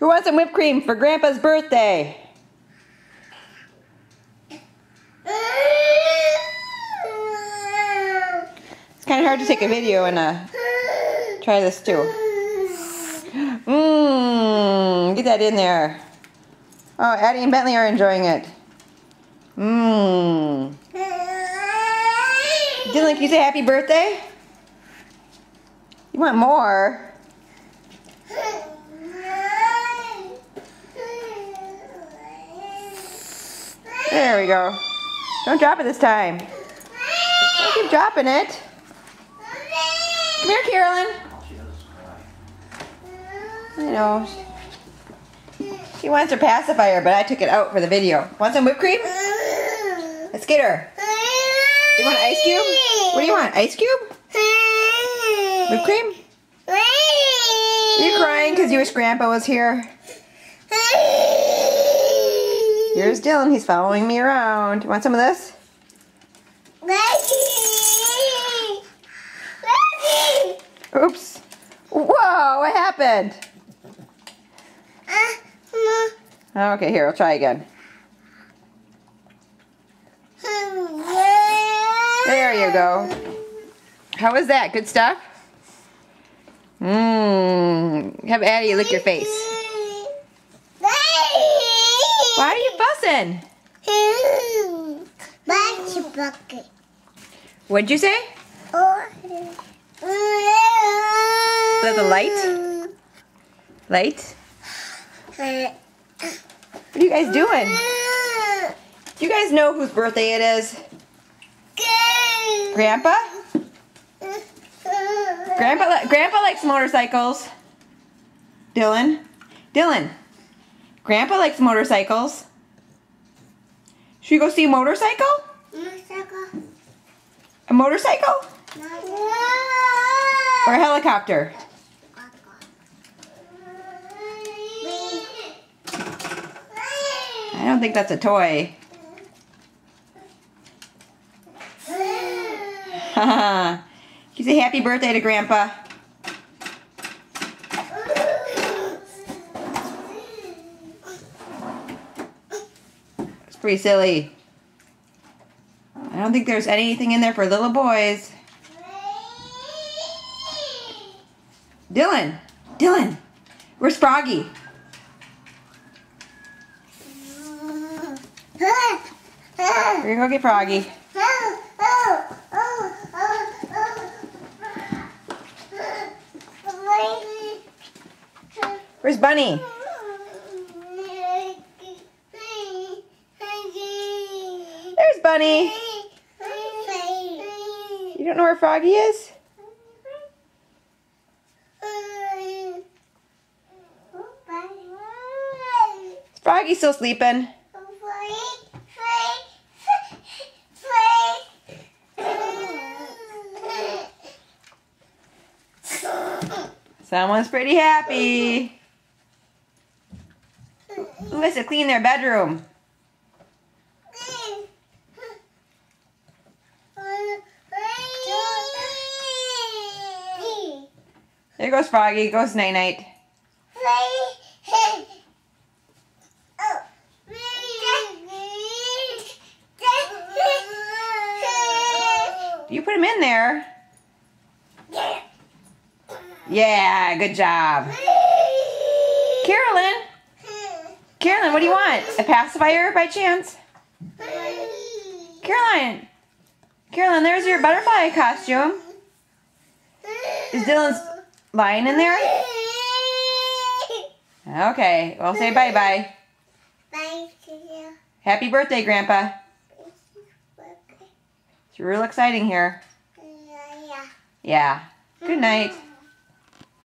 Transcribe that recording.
Who wants some whipped cream for Grandpa's birthday? It's kind of hard to take a video and try this too. Get that in there. Oh, Addie and Bentley are enjoying it. Dylan, can you say happy birthday? You want more? There we go. Don't drop it this time. Don't keep dropping it. Come here, Carolyn. I know. She wants her pacifier, but I took it out for the video. Want some whipped cream? Let's get her. You want an ice cube? What do you want? Ice cube? Whipped cream? Are you crying because you wish Grandpa was here? Here's Dylan. He's following me around. Want some of this? Oops. Whoa, what happened? Okay, here, I'll try again. There you go. How was that? Good stuff? Have Addie lick your face. Why are you fussing? What'd you say? Is that the light? Light? What are you guys doing? Do you guys know whose birthday it is? Grandpa? Grandpa likes motorcycles. Dylan? Dylan? Grandpa likes motorcycles. Should we go see a motorcycle? A motorcycle? Or a helicopter? I don't think that's a toy. Can you say happy birthday to Grandpa? It's pretty silly. I don't think there's anything in there for little boys. Dylan! Dylan! Where's Froggy? We're gonna go get Froggy. Where's Bunny? There's Bunny. You don't know where Froggy is? Is Froggy still sleeping? Someone's pretty happy. Who has to clean their bedroom? There goes Froggy. Goes night-night. You put him in there. Yeah, good job. Carolyn? Carolyn, what do you want? A pacifier by chance? Caroline, there's your butterfly costume. Is Dylan's lying in there? Okay, well say bye-bye. Bye to you. Happy birthday, Grandpa. It's real exciting here. Yeah. Yeah. Good night.